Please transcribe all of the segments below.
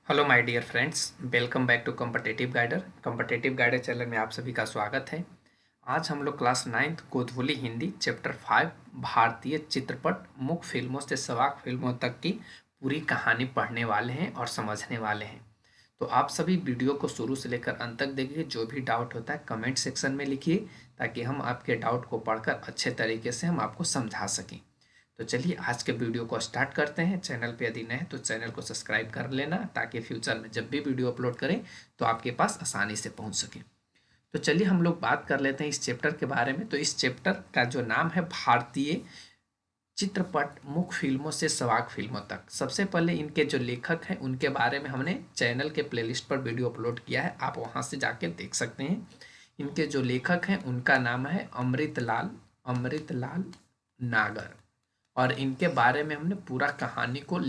Hello my dear friends, welcome back to competitive guider channel में आप सभी का स्वागत है। आज हम लोग क्लास 9th गोधवली हिंदी चैप्टर 5 भारतीय चित्रपट मुख्य फिल्मों से सवाक फिल्मों तक की पूरी कहानी पढ़ने वाले हैं और समझने वाले हैं। तो आप सभी वीडियो को शुरू से लेकर अंत तक देखिए। जो भी डाउट होता है कमेंट सेक्शन में लिखिए, ताकि हम आपके डाउट को पढ़कर अच्छे तरीके से हम आपको समझा सकें। तो चलिए आज के वीडियो को स्टार्ट करते हैं। चैनल पे यदि नए हैं तो चैनल को सब्सक्राइब कर लेना, ताकि फ्यूचर में जब भी वीडियो अपलोड करें तो आपके पास आसानी से पहुंच सके। तो चलिए हम लोग बात कर लेते हैं इस चैप्टर के बारे में। तो इस चैप्टर का जो नाम है भारतीय चित्रपट मुख्य फिल्मों से सवाक फिल्मों तक। सबसे पहले इनके जो लेखक हैं उनके बारे में हमने चैनल के प्लेलिस्ट पर वीडियो अपलोड किया है, आप वहां से जाके देख सकते हैं। इनके जो लेखक हैं उनका नाम है अमृतलाल नागर। और इनके बारे में हमने पूरा कहानी को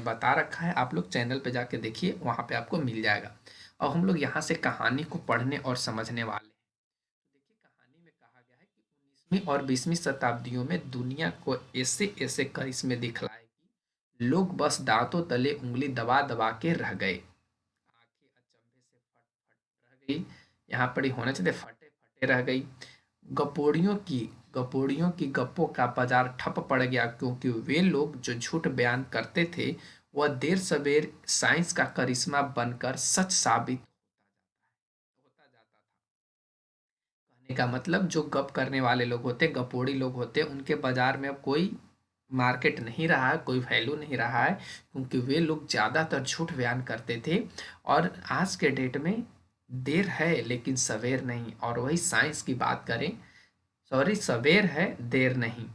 बता रखा है। आप लोग चैनल पे जाके देखिए, वहाँ पे आपको मिल जाएगा। और हम लोग यहाँ से कहानी को पढ़ने और समझने वाले हैं। तो देखिए, कहानी में कहा गया है कि 19वीं और 20वीं शताब्दियों में दुनिया को ऐसे ऐसे करिश्मे दिखलाए कि लोग बस दांतों तले उंगली दबा दबा के रह गए। आंखें अचंभे से फट फट रह गई। यहाँ पर ही होना चाहिए फटे फटे रह गई। गपोड़ियों की गपोड़ियों की गप्पों का बाजार ठप पड़ गया, क्योंकि वे लोग जो झूठ बयान करते थे वह देर सवेर साइंस का करिश्मा बनकर सच साबित होता जाता था। कहने का मतलब, जो गप करने वाले लोग होते, गपोड़ी लोग होते, उनके बाजार में अब कोई मार्केट नहीं रहा है, कोई वैल्यू नहीं रहा है, क्योंकि वे लोग ज़्यादातर झूठ बयान करते थे। और आज के डेट में देर है लेकिन सवेर नहीं। और वही साइंस की बात करें, सॉरी, सवेर है देर नहीं।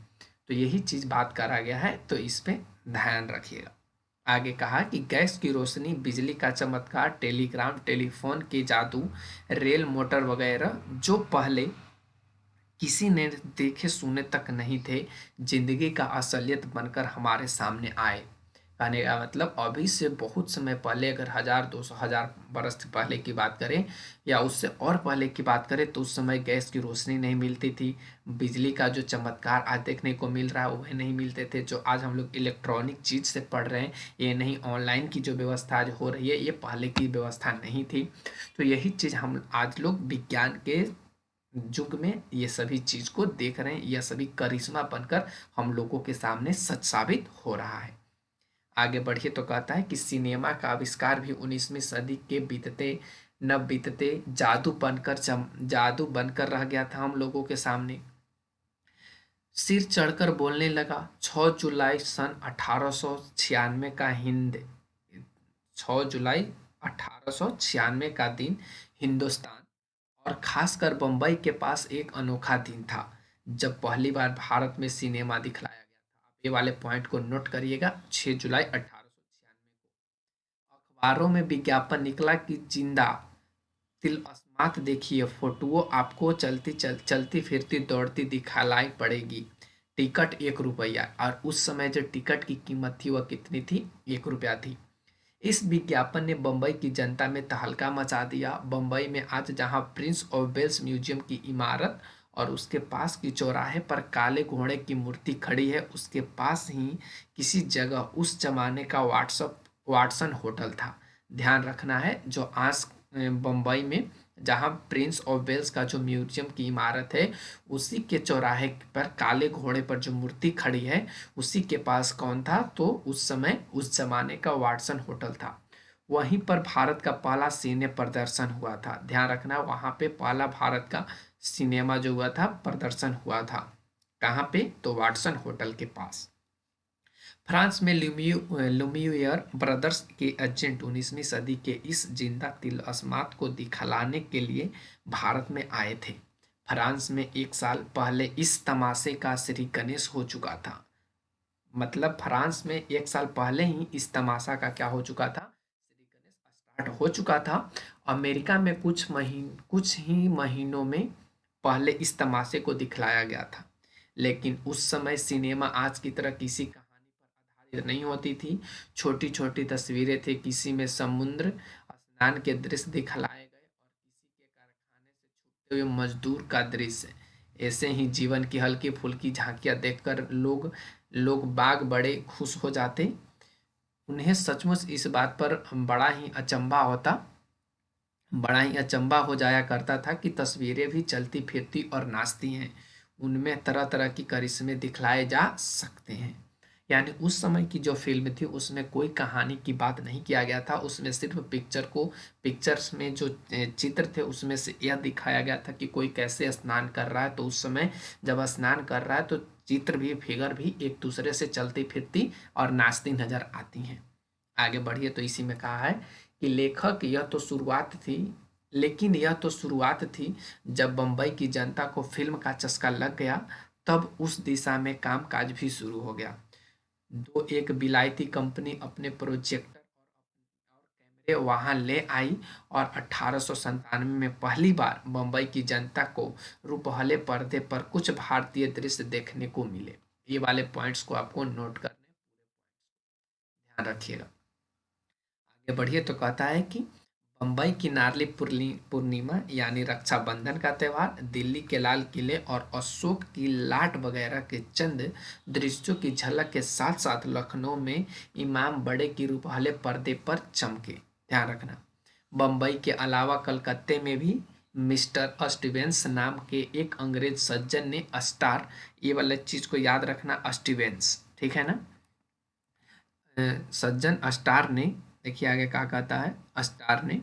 तो यही चीज बात करा गया है, तो इस पे ध्यान रखिएगा। आगे कहा कि गैस की रोशनी, बिजली का चमत्कार, टेलीग्राम, टेलीफोन के जादू, रेल मोटर वगैरह जो पहले किसी ने देखे सुने तक नहीं थे, जिंदगी का असलियत बनकर हमारे सामने आए। कहने का मतलब, अभी से बहुत समय पहले, अगर 1000 200 1000 बरस पहले की बात करें या उससे और पहले की बात करें, तो उस समय गैस की रोशनी नहीं मिलती थी। बिजली का जो चमत्कार आज देखने को मिल रहा है वह नहीं मिलते थे। जो आज हम लोग इलेक्ट्रॉनिक चीज से पढ़ रहे हैं, ये नहीं, ऑनलाइन की जो व्यवस्था आज हो रही है, ये पहले की व्यवस्था नहीं थी। तो यही चीज हम आज लोग विज्ञान के युग में ये सभी चीज को देख रहे हैं। यह सभी करिश्मा बनकर हम लोगों के सामने सच साबित हो रहा है। आगे बढ़िए तो कहता है कि सिनेमा का आविष्कार भी 19वीं सदी के बीतते न बीतते जादू बनकर रह गया था हम लोगों के सामने। सिर चढ़कर बोलने लगा। 6 जुलाई सन 1896 का हिंद 6 जुलाई 1896 का दिन हिंदुस्तान और खासकर बम्बई के पास एक अनोखा दिन था, जब पहली बार भारत में सिनेमा दिखलाया गया था। आप ये वाले पॉइंट को नोट करिएगा। 6 जुलाई 1896 को अखबारों में विज्ञापन निकला कि जिंदा तिल अस्मात देखिए, फोटुओं आपको चलती फिरती दौड़ती दिखलाई पड़ेगी। टिकट 1 रुपया। और उस समय जो टिकट की कीमत थी वह कितनी थी? 1 रुपया थी। इस विज्ञापन ने बम्बई की जनता में तहलका मचा दिया। बम्बई में आज जहां प्रिंस ऑफ वेल्स म्यूजियम की इमारत और उसके पास की चौराहे पर काले घोड़े की मूर्ति खड़ी है, उसके पास ही किसी जगह उस जमाने का वाटसन होटल था। ध्यान रखना है, जो आज बम्बई में जहां प्रिंस ऑफ वेल्स का जो म्यूजियम की इमारत है, उसी के चौराहे पर काले घोड़े पर जो मूर्ति खड़ी है, उसी के पास कौन था? तो उस समय उस जमाने का वाटसन होटल था। वहीं पर भारत का पहला सिने प्रदर्शन हुआ था। ध्यान रखना, वहां पे पहला भारत का सिनेमा जो हुआ था, प्रदर्शन हुआ था। कहाँ पे? तो वाटसन होटल के पास। फ्रांस में लुमियर ब्रदर्स के एजेंट 19वीं सदी के इस जिंदा तिलस्मात को दिखलाने के लिए भारत में आए थे। फ्रांस में 1 साल पहले इस तमाशे का श्री गणेश हो चुका था। मतलब फ्रांस में 1 साल पहले ही इस तमाशा का क्या हो चुका था? श्री गणेश स्टार्ट हो चुका था। अमेरिका में कुछ ही महीनों में पहले इस तमाशे को दिखलाया गया था। लेकिन उस समय सिनेमा आज की तरह किसी कहानी पर आधारित नहीं होती थी। छोटी छोटी तस्वीरें थी, किसी में समुद्र स्नान के दृश्य दिखलाए गए और किसी के कारखाने से छूटते हुए मजदूर का दृश्य। ऐसे ही जीवन की हल्की फुल्की झांकियां देखकर लोग लोग बाग बड़े खुश हो जाते। उन्हें सचमुच इस बात पर बड़ा ही अचंभा हो जाया करता था कि तस्वीरें भी चलती फिरती और नाचती हैं, उनमें तरह तरह की करिश्मे दिखलाए जा सकते हैं। यानी उस समय की जो फिल्म थी उसमें कोई कहानी की बात नहीं किया गया था, उसमें सिर्फ पिक्चर्स में जो चित्र थे उसमें से यह दिखाया गया था कि कोई कैसे स्नान कर रहा है, तो उस समय जब स्नान कर रहा है तो चित्र भी फिगर भी एक दूसरे से चलती फिरती और नाचती नजर आती हैं। आगे बढ़िए तो इसी में कहा है कि लेखक यह तो शुरुआत थी। जब बम्बई की जनता को फिल्म का चस्का लग गया तब उस दिशा में कामकाज भी शुरू हो गया। दो एक विलायती कंपनी अपने प्रोजेक्टर और कैमरे वहां ले आई और 1897 में पहली बार बम्बई की जनता को रुपहले पर्दे पर कुछ भारतीय दृश्य देखने को मिले। ये वाले पॉइंट्स को आपको नोट करने, ध्यान रखिएगा। आगे बढ़िए तो कहता है कि बम्बई की नारली पूर्णिमा यानी रक्षाबंधन का त्यौहार, दिल्ली के लाल किले और अशोक की लाट वगैरह के चंद दृश्यों की झलक के साथ साथ लखनऊ में इमाम बड़े की रूपहले पर्दे पर चमके। ध्यान रखना, बम्बई के अलावा कलकत्ते में भी मिस्टर स्टीवेंस नाम के एक अंग्रेज सज्जन ने स्टार, ये वाला चीज को याद रखना, स्टीवेंस, ठीक है ना, सज्जन स्टार ने, देखिए आगे क्या कहता है, स्टार ने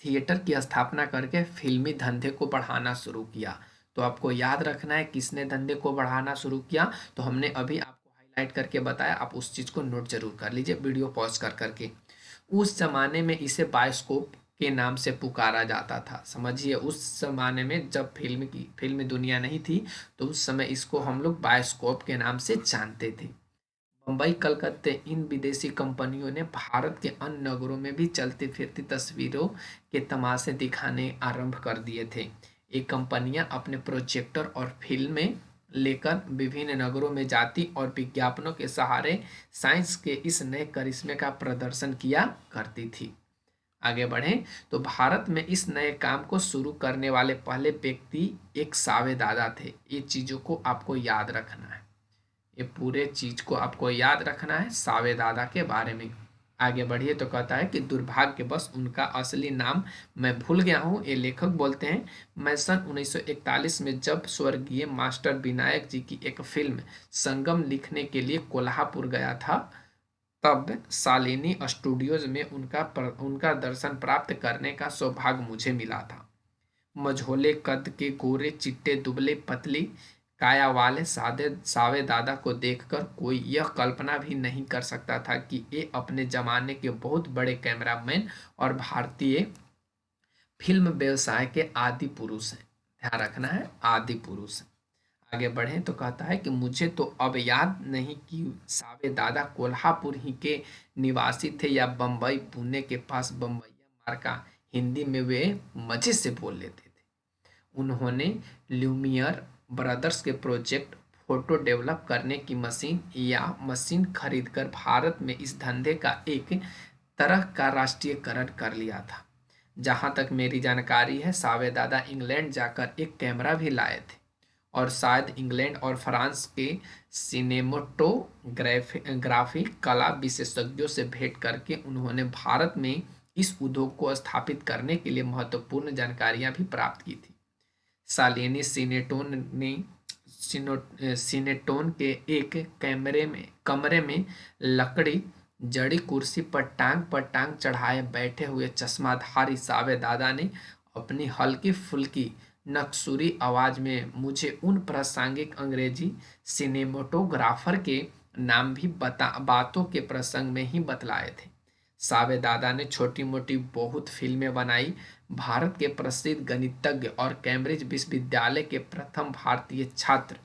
थिएटर की स्थापना करके फिल्मी धंधे को बढ़ाना शुरू किया। तो आपको याद रखना है किसने धंधे को बढ़ाना शुरू किया, तो हमने अभी आपको हाईलाइट करके बताया, आप उस चीज को नोट जरूर कर लीजिए वीडियो पॉज कर करके। उस जमाने में इसे बायोस्कोप के नाम से पुकारा जाता था। समझिए उस जमाने में जब फिल्म दुनिया नहीं थी तो उस समय इसको हम लोग बायोस्कोप के नाम से जानते थे। बम्बई कलकत्ते इन विदेशी कंपनियों ने भारत के अन्य नगरों में भी चलती फिरती तस्वीरों के तमाशे दिखाने आरंभ कर दिए थे। ये कंपनियां अपने प्रोजेक्टर और फिल्में लेकर विभिन्न नगरों में जाती और विज्ञापनों के सहारे साइंस के इस नए करिश्मे का प्रदर्शन किया करती थी। आगे बढ़ें तो भारत में इस नए काम को शुरू करने वाले पहले व्यक्ति एक सावे दादा थे। ये चीज़ों को आपको याद रखना है, ये पूरे चीज को आपको याद रखना है सावे दादा के बारे में। आगे बढ़िए तो कहता है कि दुर्भाग्यवश उनका असली नाम मैं भूल गया हूँ, ये लेखक बोलते हैं। मैं सन 1941 में जब स्वर्गीय मास्टर विनायक जी की एक फिल्म संगम लिखने के लिए कोल्हापुर गया था तब शालिनी स्टूडियोज में उनका दर्शन प्राप्त करने का सौभाग्य मुझे मिला था। मझोले कद के गोरे चिट्टे दुबले पतली काया वाले सादे सावे दादा को देखकर कोई यह कल्पना भी नहीं कर सकता था कि ये अपने जमाने के बहुत बड़े कैमरामैन और भारतीय फिल्म व्यवसाय के आदि पुरुष हैं। ध्यान रखना है, आदि पुरुष हैं। आगे बढ़ें तो कहता है कि मुझे तो अब याद नहीं कि सावे दादा कोल्हापुर ही के निवासी थे या बम्बई पुणे के पास बम्बैया मार्का हिंदी में वे मजे से बोल लेते थे। उन्होंने ल्यूमियर ब्रदर्स के प्रोजेक्ट फोटो डेवलप करने की मशीन खरीदकर भारत में इस धंधे का एक तरह का राष्ट्रीयकरण कर लिया था। जहां तक मेरी जानकारी है सावे दादा इंग्लैंड जाकर एक कैमरा भी लाए थे और शायद इंग्लैंड और फ्रांस के सिनेमोटोग्राफी कला विशेषज्ञों से भेंट करके उन्होंने भारत में इस उद्योग को स्थापित करने के लिए महत्वपूर्ण जानकारियां भी प्राप्त की थी। सालिनी सिनेटोन के एक कमरे में लकड़ी जड़ी कुर्सी पर टांग चढ़ाए बैठे हुए चश्माधारी सावे दादा ने अपनी हल्की फुल्की नक्सुरी आवाज में मुझे उन प्रासंगिक अंग्रेजी सिनेमेटोग्राफर के नाम भी बातों के प्रसंग में ही बतलाए थे। सावे दादा ने छोटी मोटी बहुत फिल्में बनाई। भारत के प्रसिद्ध गणितज्ञ और कैम्ब्रिज विश्वविद्यालय के प्रथम भारतीय छात्र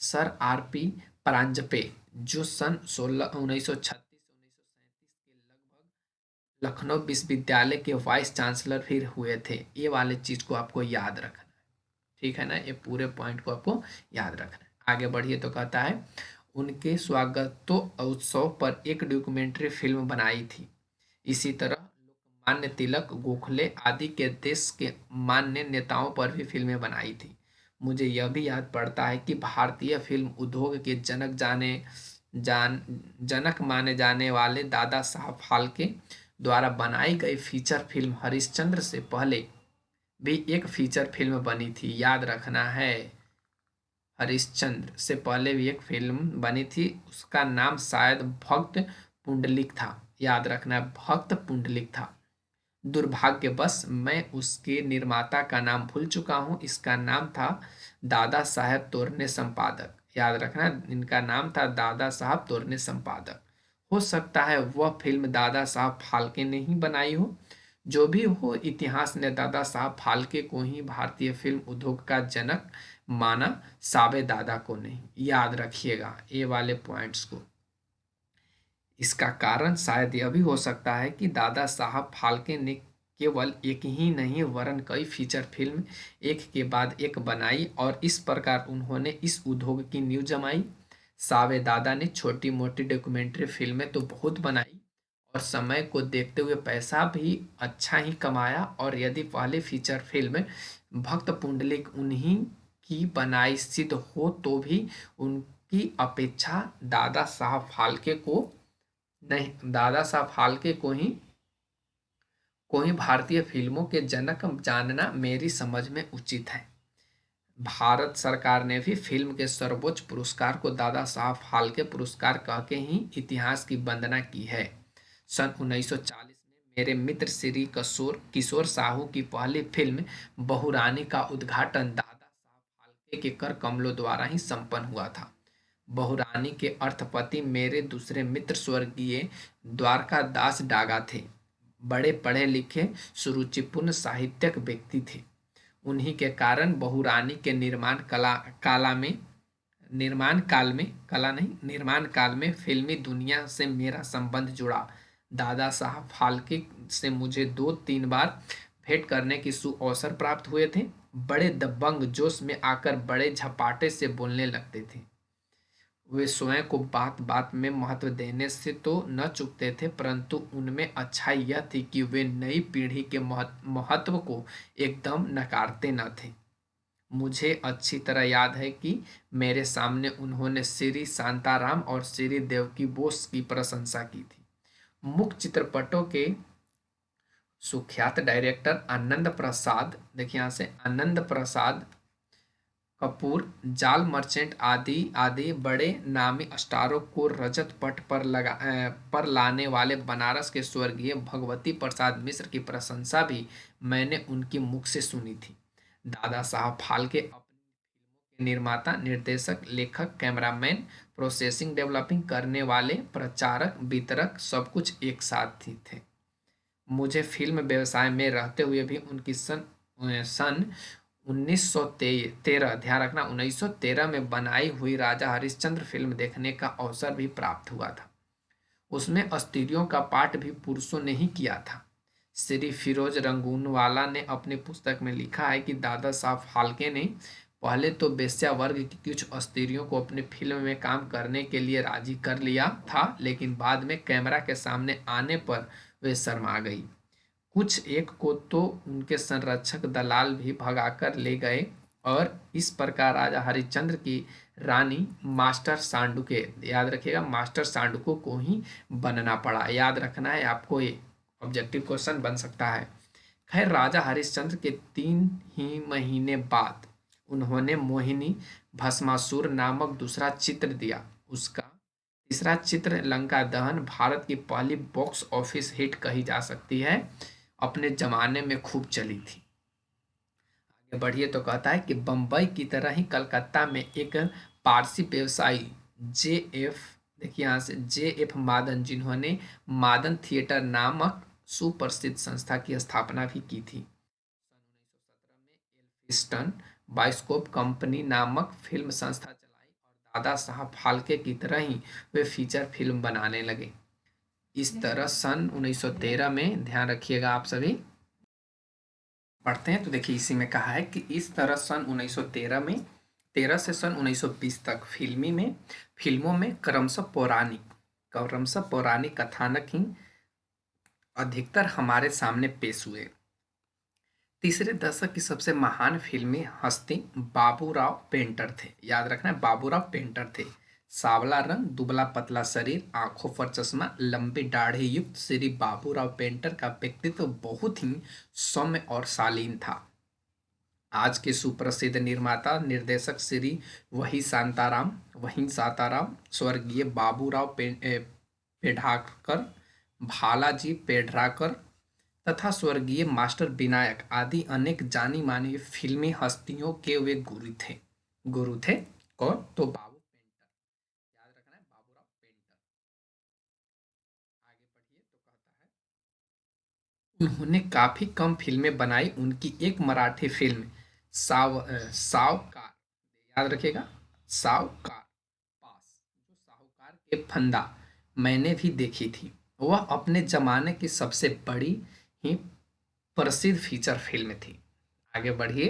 सर आर.पी. परांजपे, जो सन 1936-1937 के लगभग लखनऊ विश्वविद्यालय के वाइस चांसलर भी हुए थे। ये वाले चीज को आपको याद रखना है, ठीक है ना, ये पूरे पॉइंट को आपको याद रखना है। आगे बढ़िए तो कहता है उनके स्वागतोत्सव पर एक डॉक्यूमेंट्री फिल्म बनाई थी। इसी तरह लोकमान्य तिलक, गोखले आदि के देश के मान्य नेताओं पर भी फिल्में बनाई थी। मुझे यह भी याद पड़ता है कि भारतीय फिल्म उद्योग के जनक माने जाने वाले दादा साहब फाल्के द्वारा बनाई गई फीचर फिल्म हरिश्चंद्र से पहले भी एक फीचर फिल्म बनी थी, याद रखना है। हरिश्चंद्र से पहले भी एक फिल्म बनी थी, उसका नाम शायद भक्त पुंडलिक था, याद रखना है, भक्त पुंडलिक था। दुर्भाग्यवश मैं उसके निर्माता का नाम भूल चुका हूँ। इसका नाम था दादा साहेब तोरने संपादक, याद रखना, इनका नाम था दादा साहब तोरने संपादक। हो सकता है वह फिल्म दादा साहब फाल्के ने ही बनाई हो। जो भी हो, इतिहास ने दादा साहब फाल्के को ही भारतीय फिल्म उद्योग का जनक माना, साबे दादा को नहीं। याद रखिएगा ये वाले पॉइंट्स को। इसका कारण शायद यह भी हो सकता है कि दादा साहब फाल्के ने केवल एक ही नहीं वरन कई फीचर फिल्म एक के बाद एक बनाई और इस प्रकार उन्होंने इस उद्योग की नींव जमाई। सावे दादा ने छोटी मोटी डॉक्यूमेंट्री फिल्में तो बहुत बनाई और समय को देखते हुए पैसा भी अच्छा ही कमाया, और यदि पहली फीचर फिल्म भक्त पुंडलिक उन्हीं की बनाई सिद्ध हो तो भी उनकी अपेक्षा दादा साहब फाल्के को नहीं, दादा साहब फाल्के को ही भारतीय फिल्मों के जनक जानना मेरी समझ में उचित है। भारत सरकार ने भी फिल्म के सर्वोच्च पुरस्कार को दादा साहब फाल्के पुरस्कार कह के ही इतिहास की वंदना की है। सन 1940 में मेरे मित्र श्री किशोर किशोर साहू की पहली फिल्म बहुरानी का उद्घाटन दादा साहब फाल्के के कर कमलों द्वारा ही संपन्न हुआ था। बहुरानी के अर्थपति मेरे दूसरे मित्र स्वर्गीय द्वारकादास डागा थे। बड़े पढ़े लिखे सुरुचिपूर्ण साहित्यक व्यक्ति थे। उन्हीं के कारण बहुरानी के निर्माण काल में फिल्मी दुनिया से मेरा संबंध जुड़ा। दादा साहब फाल्के से मुझे 2-3 बार भेंट करने की सुअवसर प्राप्त हुए थे। बड़े दबंग जोश में आकर बड़े झपाटे से बोलने लगते थे। वे स्वयं को बात बात में महत्व देने से तो न चूकते थे, परंतु उनमें अच्छाई यह थी कि वे नई पीढ़ी के महत्व को एकदम नकारते न थे। मुझे अच्छी तरह याद है कि मेरे सामने उन्होंने श्री शांताराम और श्री देवकी बोस की प्रशंसा की थी। मुख्य चित्रपटों के सुख्यात डायरेक्टर आनंद प्रसाद, देखिए यहाँ से, आनंद प्रसाद कपूर, जाल मर्चेंट आदि आदि बड़े नामी स्टारों को रजत पट पर लाने वाले बनारस के स्वर्गीय भगवती प्रसाद मिश्र की प्रशंसा भी मैंने उनकी मुख से सुनी थी। दादा साहब फाल्के अपनी फिल्मों के निर्माता, निर्देशक, लेखक, कैमरामैन, प्रोसेसिंग डेवलपिंग करने वाले, प्रचारक, वितरक, सब कुछ एक साथ ही थे। मुझे फिल्म व्यवसाय में रहते हुए भी उनकी सन 1913, ध्यान रखना, 1913 में बनाई हुई राजा हरिश्चंद्र फिल्म देखने का अवसर भी प्राप्त हुआ था। उसमें स्त्रियों का पाठ भी पुरुषों ने ही किया था। श्री फिरोज रंगूनवाला ने अपनी पुस्तक में लिखा है कि दादा साहब फाल्के ने पहले तो वेश्या वर्ग की कुछ स्त्रियों को अपनी फिल्म में काम करने के लिए राजी कर लिया था, लेकिन बाद में कैमरा के सामने आने पर वे शर्मा गई। कुछ एक को तो उनके संरक्षक दलाल भी भगाकर ले गए और इस प्रकार राजा हरिश्चंद्र की रानी मास्टर सांडुके, याद रखिएगा, मास्टर सांडुको को ही बनना पड़ा। याद रखना है आपको, ये ऑब्जेक्टिव क्वेश्चन बन सकता है। खैर, राजा हरिश्चंद्र के 3 ही महीने बाद उन्होंने मोहिनी भस्मासुर नामक दूसरा चित्र दिया। उसका तीसरा चित्र लंका दहन भारत की पहली बॉक्स ऑफिस हिट कही जा सकती है, अपने जमाने में खूब चली थी। आगे बढ़िए तो कहता है कि बम्बई की तरह ही कलकत्ता में एक पारसी व्यवसायी जे एफ, देखिए यहाँ से, जे एफ मादन, जिन्होंने मादन थिएटर नामक सुप्रसिद्ध संस्था की स्थापना भी की थी। सन 1917 में एल्फिस्टन बायोस्कोप कंपनी नामक फिल्म संस्था चलाई और दादा साहब फाल्के की तरह ही वे फीचर फिल्म बनाने लगे। इस तरह सन 1913 में, ध्यान रखिएगा आप सभी, पढ़ते हैं तो देखिए इसी में कहा है कि इस तरह सन 1913 में, 13 से सन 1920 तक फिल्मों में क्रमशः पौराणिक कथानक ही अधिकतर हमारे सामने पेश हुए। तीसरे दशक की सबसे महान फिल्मी हस्ती बाबूराव पेंटर थे। याद रखना है, बाबूराव पेंटर थे। सांवला रंग, दुबला पतला शरीर, आंखों पर चश्मा, लंबी दाढ़ी युक्त श्री बाबूराव पेंटर का व्यक्तित्व बहुत ही सौम्य और शालीन था। आज के सुप्रसिद्ध निर्माता निर्देशक श्री वही शांताराम, स्वर्गीय पेढ़ाकर, भालाजी पेढ़ाकर तथा स्वर्गीय मास्टर विनायक आदि अनेक जानी मानी फिल्मी हस्तियों के वे गुरु थे। कौन? तो बाबू पेंटर। याद रखना है, बाबूराव पेंटर। आगे पढ़िए तो कहता है, उन्होंने काफी कम फिल्में बनाई। उनकी एक मराठी फिल्म सावकार, याद रखिएगा, सावकार पास, जो साहूकार के फंदा, मैंने भी देखी थी। वह अपने जमाने की सबसे बड़ी ही प्रसिद्ध फीचर फिल्म थी। आगे बढ़िए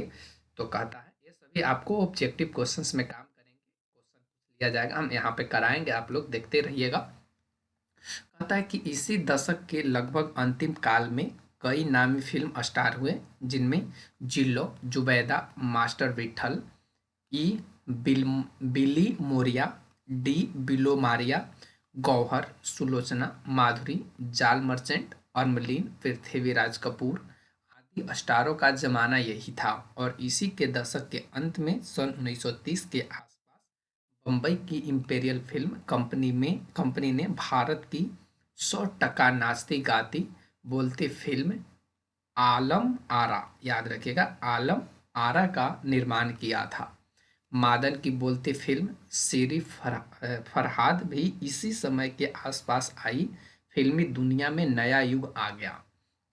तो कहता है, ये सभी आपको ऑब्जेक्टिव क्वेश्चंस में काम करेंगे। क्वेश्चन लिया जाएगा, हम यहाँ पे कराएंगे, आप लोग देखते रहिएगा। कहता है कि इसी दशक के लगभग अंतिम काल में कई नामी फिल्म स्टार हुए, जिनमें जिल्लो, जुबैदा, मास्टर विठल, ई बिली मोरिया, डी बिलो मारिया, गौहर, सुलोचना, माधुरी, जाल मर्चेंट, अमरलीन, पृथ्वीराज कपूर आदि स्टारों का जमाना यही था। और इसी के दशक के अंत में सन 1930 के आसपास बम्बई की इंपीरियल फिल्म कंपनी ने भारत की 100% नाचती गाती बोलती फिल्म आलम आरा, याद रखिएगा, आलम आरा का निर्माण किया था। मादन की बोलती फिल्म शेरी फरहाद भी इसी समय के आसपास आई। फिल्मी दुनिया में नया युग आ गया।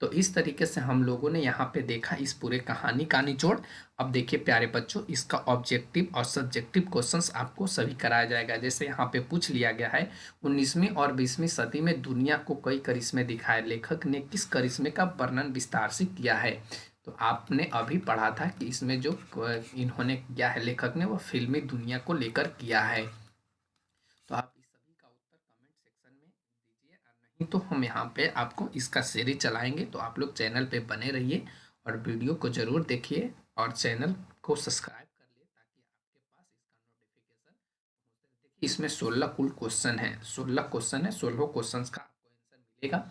तो इस तरीके से हम लोगों ने यहाँ पे देखा इस पूरे कहानी का निचोड़। अब देखिए प्यारे बच्चों, इसका ऑब्जेक्टिव और सब्जेक्टिव क्वेश्चंस आपको सभी कराया जाएगा। जैसे यहाँ पे पूछ लिया गया है, 19वीं और 20वीं सदी में दुनिया को कई करिश्मे दिखाए, लेखक ने किस करिश्मे का वर्णन विस्तार से किया है? तो आपने अभी पढ़ा था कि इसमें जो इन्होंने किया है लेखक ने, वो फिल्मी दुनिया को लेकर किया है। तो आप इस सभी का उत्तर कमेंट सेक्शन में दीजिए, और नहीं तो हम यहाँ पे आपको इसका सीरीज चलाएंगे। तो आप लोग चैनल पे बने रहिए और वीडियो को जरूर देखिए और चैनल को सब्सक्राइब कर लिए, ताकि आपके पास इसका नोटिफिकेशन देखिए। इसमें 16 कुल क्वेश्चन है, 16 क्वेश्चन है, 16 क्वेश्चन का आपको आंसर मिलेगा।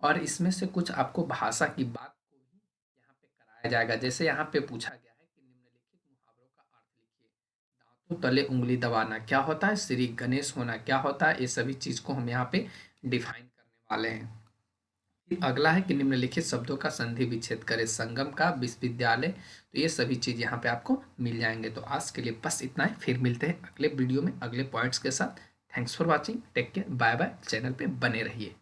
और इसमें से कुछ आपको भाषा की बात को भी यहाँ पे कराया जाएगा। जैसे यहाँ पे पूछा गया है कि निम्नलिखित मुहावरों का अर्थ लिखिए। दांतों तले उंगली दबाना क्या होता है? श्री गणेश होना क्या होता है? ये सभी चीज को हम यहाँ पे डिफाइन करने वाले हैं। फिर अगला है कि निम्नलिखित शब्दों का संधि विच्छेद करें। संगम का, विश्वविद्यालय। तो ये सभी चीज यहाँ पे आपको मिल जाएंगे। तो आज के लिए बस इतना ही, फिर मिलते हैं अगले वीडियो में अगले पॉइंट्स के साथ। Thanks for watching, take care, bye bye. Channel पे बने रहिए।